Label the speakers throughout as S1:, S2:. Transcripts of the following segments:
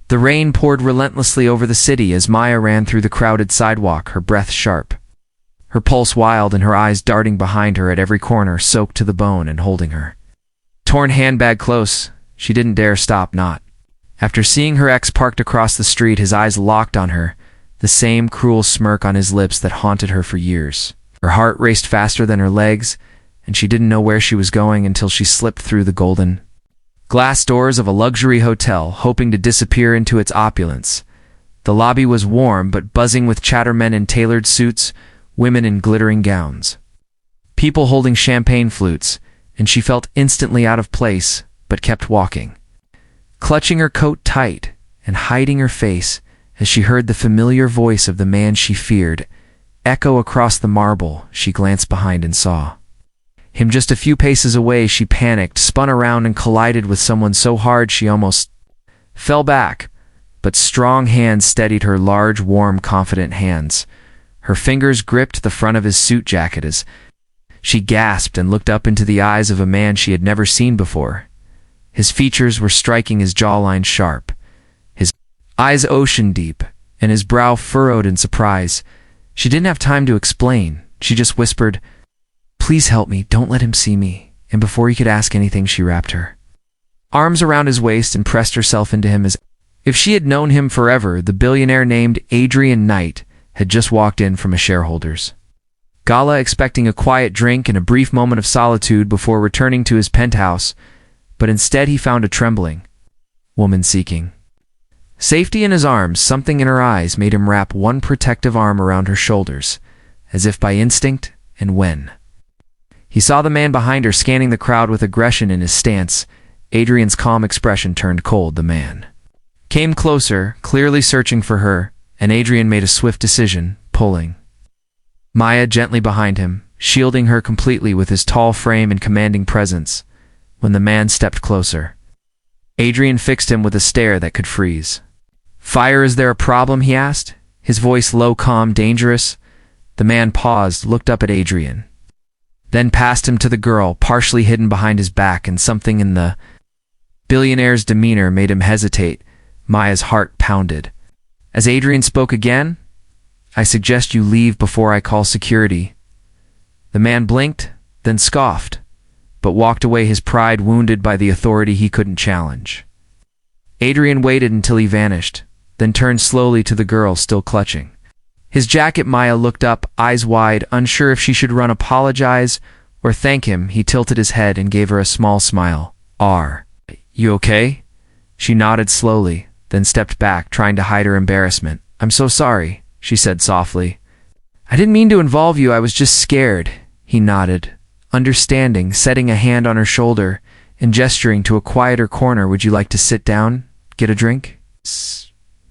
S1: The rain poured relentlessly over the city as Maya ran through the crowded sidewalk, her breath sharp, her pulse wild and her eyes darting behind her at every corner, soaked to the bone and holding her torn handbag close. She didn't dare stop, not after seeing her ex parked across the street, his eyes locked on her, the same cruel smirk on his lips that haunted her for years. Her heart raced faster than her legs, and she didn't know where she was going until she slipped through the golden glass doors of a luxury hotel, hoping to disappear into its opulence. The lobby was warm but buzzing with chattermen in tailored suits, women in glittering gowns, people holding champagne flutes, and she felt instantly out of place, but kept walking, clutching her coat tight and hiding her face as she heard the familiar voice of the man she feared echo across the marble. She glanced behind and saw him just a few paces away. She panicked, spun around, and collided with someone so hard she almost fell back, but strong hands steadied her, large, warm, confident hands. Her fingers gripped the front of his suit jacket as she gasped and looked up into the eyes of a man she had never seen before. His features were striking, his jawline sharp, his eyes ocean deep, and his brow furrowed in surprise. She didn't have time to explain. She just whispered, "Please help me, don't let him see me." And before he could ask anything, she wrapped her arms around his waist and pressed herself into him as if she had known him forever. The billionaire named Adrian Knight had just walked in from a shareholders' gala, expecting a quiet drink and a brief moment of solitude before returning to his penthouse, but instead he found a trembling woman seeking safety in his arms. Something in her eyes made him wrap one protective arm around her shoulders, as if by instinct, and when he saw the man behind her scanning the crowd with aggression in his stance, Adrian's calm expression turned cold. The man came closer, clearly searching for her, and Adrian made a swift decision, pulling Maya gently behind him, shielding her completely with his tall frame and commanding presence. When the man stepped closer, Adrian fixed him with a stare that could freeze. "Fire, is there a problem?" he asked, his voice low, calm, dangerous. The man paused, looked up at Adrian, then passed him to the girl, partially hidden behind his back, and something in the billionaire's demeanor made him hesitate. Maya's heart pounded. As Adrian spoke again, "I suggest you leave before I call security." The man blinked, then scoffed, but walked away, his pride wounded by the authority he couldn't challenge. Adrian waited until he vanished, then turned slowly to the girl still clutching his jacket. Maya looked up, eyes wide, unsure if she should run, apologize, or thank him. He tilted his head and gave her a small smile. "Are you okay?" She nodded slowly, then stepped back, trying to hide her embarrassment. "I'm so sorry," she said softly. "I didn't mean to involve you, I was just scared." He nodded, understanding, setting a hand on her shoulder and gesturing to a quieter corner. "Would you like to sit down? Get a drink?"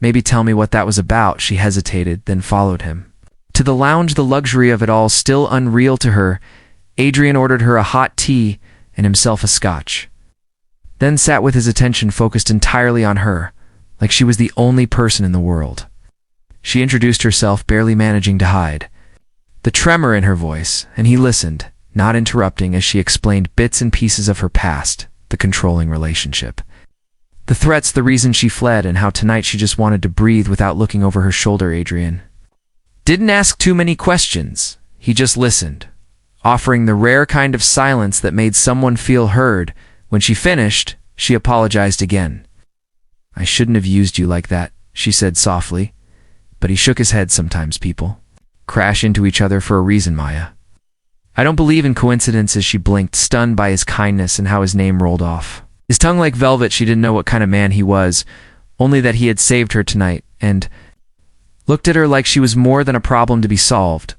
S1: Maybe tell me what that was about." She hesitated, then followed him to the lounge, the luxury of it all still unreal to her. Adrian ordered her a hot tea and himself a scotch, then sat with his attention focused entirely on her, like she was the only person in the world. She introduced herself, barely managing to hide the tremor in her voice, and he listened, not interrupting, as she explained bits and pieces of her past, the controlling relationship, the threats, the reason she fled, and how tonight she just wanted to breathe without looking over her shoulder. Adrian didn't ask too many questions. He just listened, offering the rare kind of silence that made someone feel heard. When she finished, she apologized again. "I shouldn't have used you like that," she said softly, but he shook his head. "Sometimes people crash into each other for a reason, Maya. I don't believe in coincidences." She blinked, stunned by his kindness and how his name rolled off his tongue like velvet. She didn't know what kind of man he was, only that he had saved her tonight, and looked at her like she was more than a problem to be solved.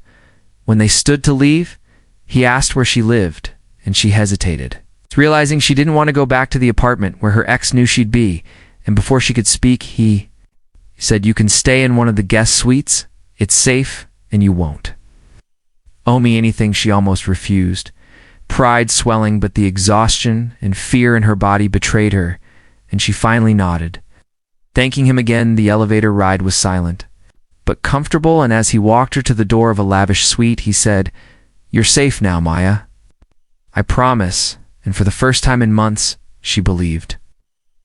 S1: When they stood to leave, he asked where she lived, and she hesitated, realizing she didn't want to go back to the apartment where her ex knew she'd be. And before she could speak, he said, "You can stay in one of the guest suites. It's safe, and you won't owe me anything." She almost refused, pride swelling, but the exhaustion and fear in her body betrayed her, and she finally nodded, thanking him again. The elevator ride was silent, but comfortable, and as he walked her to the door of a lavish suite, he said, "You're safe now, Maya. I promise." And for the first time in months, she believed.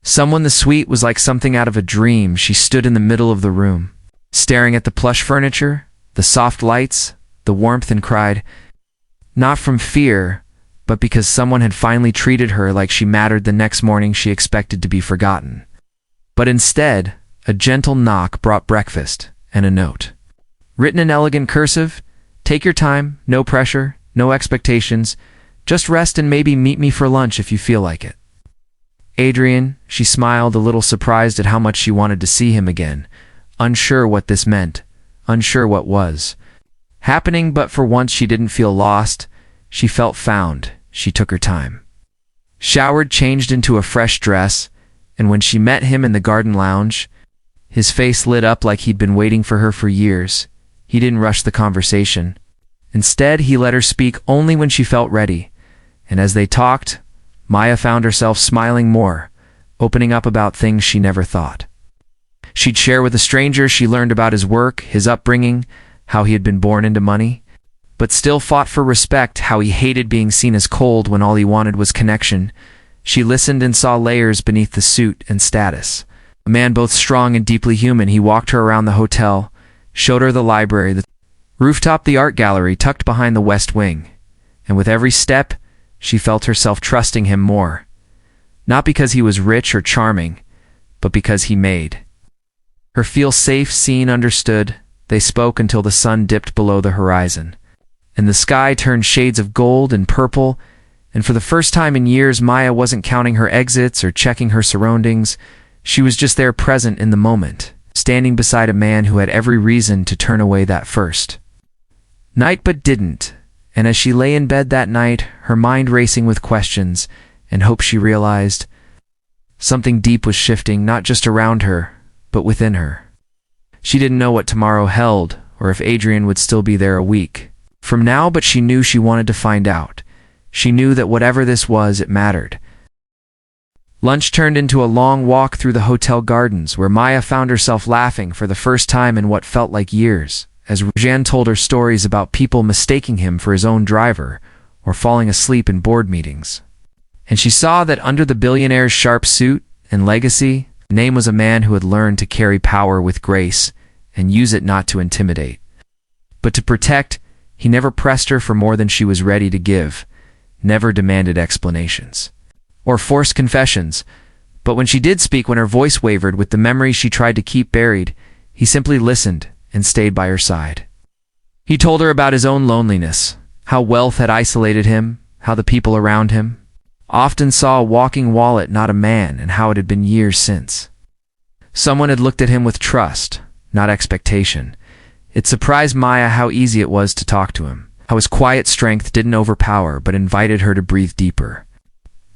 S1: Someone the suite was like something out of a dream. She stood in the middle of the room, staring at the plush furniture, the soft lights, the warmth, and cried, not from fear, but because someone had finally treated her like she mattered. The next morning she expected to be forgotten. But instead, a gentle knock brought breakfast and a note. Written in elegant cursive, take your time, no pressure, no expectations, just rest and maybe meet me for lunch if you feel like it. Adrian, she smiled, a little surprised at how much she wanted to see him again, unsure what this meant, unsure what was happening, but for once she didn't feel lost. She felt found. She took her time. Showered, changed into a fresh dress, and when she met him in the garden lounge, his face lit up like he'd been waiting for her for years. He didn't rush the conversation. Instead, he let her speak only when she felt ready, and as they talked, Maya found herself smiling more, opening up about things she never thought she'd share with a stranger. She learned about his work, his upbringing, how he had been born into money, but still fought for respect, how he hated being seen as cold when all he wanted was connection. She listened and saw layers beneath the suit and status. A man both strong and deeply human. He walked her around the hotel, showed her the library, the rooftop, the art gallery tucked behind the west wing, and with every step, she felt herself trusting him more. Not because he was rich or charming, but because he made her feel safe, seen, understood. They spoke until the sun dipped below the horizon, and the sky turned shades of gold and purple, and for the first time in years, Maya wasn't counting her exits or checking her surroundings. She was just there, present in the moment, standing beside a man who had every reason to turn away that first night but didn't. And as she lay in bed that night, her mind racing with questions and hope, she realized something deep was shifting, not just around her, but within her. She didn't know what tomorrow held, or if Adrian would still be there a week from now, but she knew she wanted to find out. She knew that whatever this was, it mattered. Lunch turned into a long walk through the hotel gardens, where Maya found herself laughing for the first time in what felt like years, as Jean told her stories about people mistaking him for his own driver or falling asleep in board meetings. And she saw that under the billionaire's sharp suit and legacy, the name was a man who had learned to carry power with grace and use it not to intimidate, but to protect. He never pressed her for more than she was ready to give, never demanded explanations or forced confessions. But when she did speak, when her voice wavered with the memories she tried to keep buried, he simply listened and stayed by her side. He told her about his own loneliness, how wealth had isolated him, how the people around him often saw a walking wallet, not a man, and how it had been years since someone had looked at him with trust, not expectation. It surprised Maya how easy it was to talk to him, how his quiet strength didn't overpower but invited her to breathe deeper.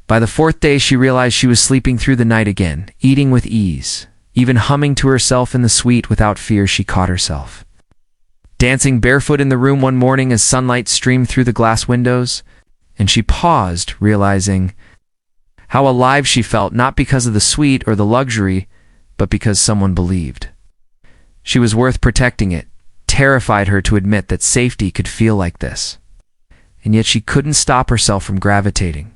S1: By the fourth day, she realized she was sleeping through the night again, eating with ease, even humming to herself in the suite without fear. She caught herself dancing barefoot in the room one morning as sunlight streamed through the glass windows, and she paused, realizing how alive she felt, not because of the suite or the luxury, but because someone believed she was worth protecting. It terrified her to admit that safety could feel like this, and yet she couldn't stop herself from gravitating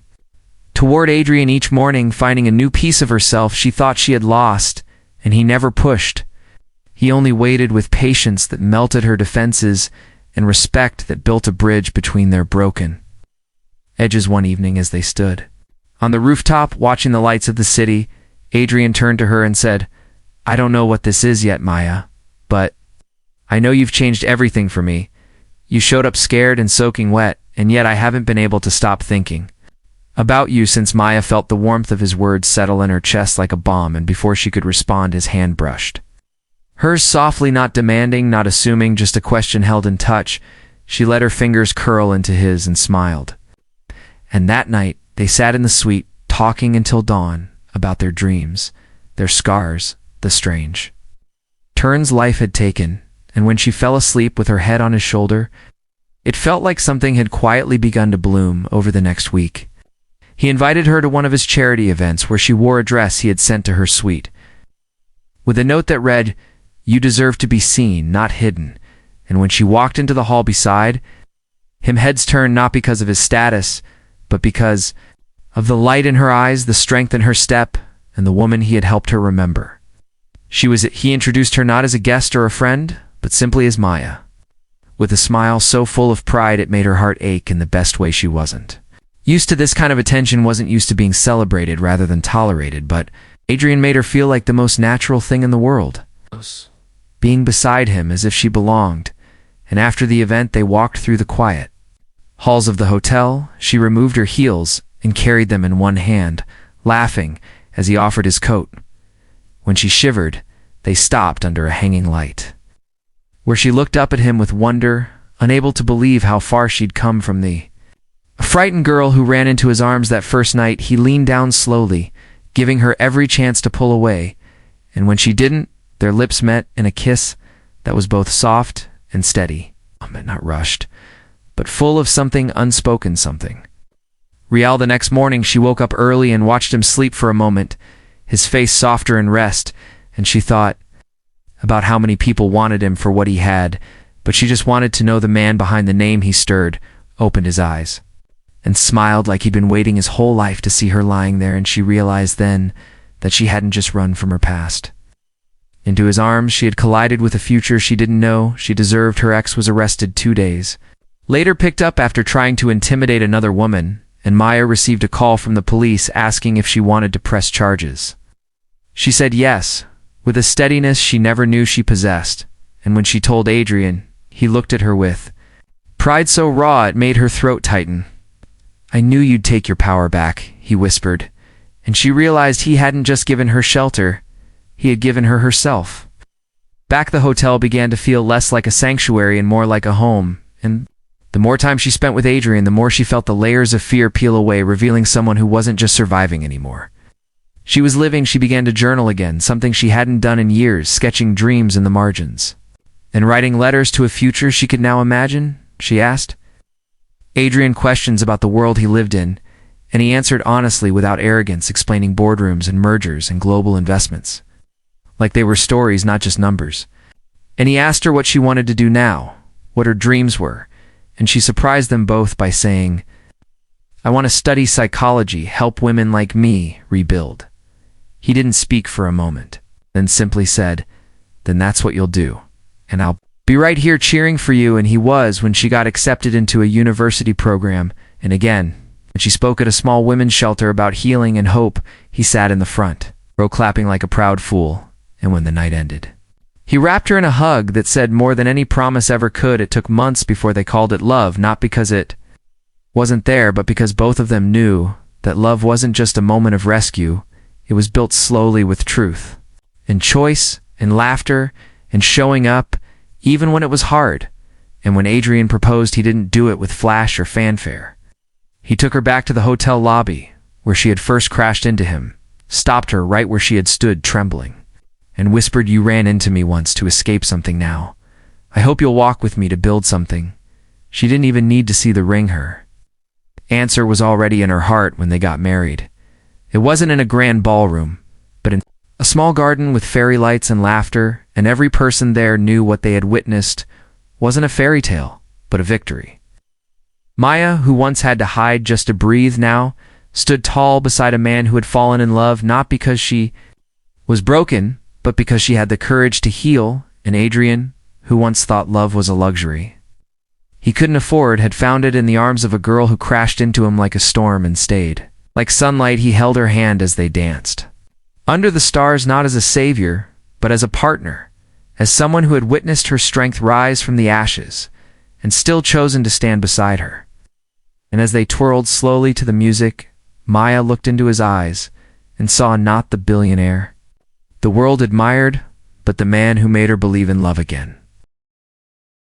S1: toward Adrian each morning, finding a new piece of herself she thought she had lost. And he never pushed. He only waited, with patience that melted her defenses and respect that built a bridge between their broken edges. One evening, as they stood on the rooftop watching the lights of the city, Adrian turned to her and said, "I don't know what this is yet, Maya, but I know you've changed everything for me. You showed up scared and soaking wet, and yet I haven't been able to stop thinking about you since." Maya felt the warmth of his words settle in her chest like a bomb, and before she could respond, his hand brushed hers softly, not demanding, not assuming, just a question held in touch. She let her fingers curl into his and smiled. And that night, they sat in the suite, talking until dawn about their dreams, their scars, the strange turns life had taken. And when she fell asleep with her head on his shoulder, it felt like something had quietly begun to bloom. Over the next week, he invited her to one of his charity events, where she wore a dress he had sent to her suite, with a note that read, "You deserve to be seen, not hidden." And when she walked into the hall beside him, heads turned, not because of his status, but because of the light in her eyes, the strength in her step, and the woman he had helped her remember. He introduced her not as a guest or a friend, but simply as Maya, with a smile so full of pride it made her heart ache in the best way she wasn't. Used to this kind of attention, wasn't used to being celebrated rather than tolerated, but Adrian made her feel like the most natural thing in the world, being beside him as if she belonged, and after the event they walked through the quiet halls of the hotel. She removed her heels and carried them in one hand, laughing as he offered his coat. When she shivered, they stopped under a hanging light, where she looked up at him with wonder, unable to believe how far she'd come from the frightened girl who ran into his arms that first night. He leaned down slowly, giving her every chance to pull away, and when she didn't, their lips met in a kiss that was both soft and steady, not rushed, but full of something unspoken, something real. The next morning she woke up early and watched him sleep for a moment, his face softer in rest, and she thought about how many people wanted him for what he had, but she just wanted to know the man behind the name. He stirred, opened his eyes, and smiled like he'd been waiting his whole life to see her lying there, and she realized then that she hadn't just run from her past. Into his arms she had collided with a future she didn't know she deserved. Her ex was arrested 2 days later, picked up after trying to intimidate another woman, and Maya received a call from the police asking if she wanted to press charges. She said yes, with a steadiness she never knew she possessed, and when she told Adrian, he looked at her with pride so raw it made her throat tighten. "I knew you'd take your power back," he whispered, and she realized he hadn't just given her shelter, he had given her herself. Back the hotel began to feel less like a sanctuary and more like a home, and the more time she spent with Adrian, the more she felt the layers of fear peel away, revealing someone who wasn't just surviving anymore. She was living. She began to journal again, something she hadn't done in years, sketching dreams in the margins, and writing letters to a future she could now imagine. She asked Adrian questions about the world he lived in, and he answered honestly without arrogance, explaining boardrooms and mergers and global investments like they were stories, not just numbers. And he asked her what she wanted to do now, what her dreams were, and she surprised them both by saying, "I want to study psychology, help women like me rebuild." He didn't speak for a moment, then simply said, "Then that's what you'll do, and I'll be right here cheering for you." And he was, when she got accepted into a university program, and again, when she spoke at a small women's shelter about healing and hope, he sat in the front row clapping like a proud fool. And when the night ended, he wrapped her in a hug that said more than any promise ever could. It took months before they called it love, not because it wasn't there, but because both of them knew that love wasn't just a moment of rescue. It was built slowly with truth and choice and laughter and showing up, even when it was hard. And when Adrian proposed, he didn't do it with flash or fanfare. He took her back to the hotel lobby, where she had first crashed into him, stopped her right where she had stood trembling, and whispered, "You ran into me once to escape something now. I hope you'll walk with me to build something." She didn't even need to see the ring. Her answer was already in her heart when they got married. It wasn't in a grand ballroom, but in a small garden with fairy lights and laughter, and every person there knew what they had witnessed wasn't a fairy tale, but a victory. Maya, who once had to hide just to breathe, now stood tall beside a man who had fallen in love, not because she was broken, but because she had the courage to heal. And Adrian, who once thought love was a luxury he couldn't afford, had found it in the arms of a girl who crashed into him like a storm and stayed. Like sunlight, he held her hand as they danced under the stars, not as a savior, but as a partner, as someone who had witnessed her strength rise from the ashes and still chosen to stand beside her. And as they twirled slowly to the music, Maya looked into his eyes and saw not the billionaire the world admired, but the man who made her believe in love again.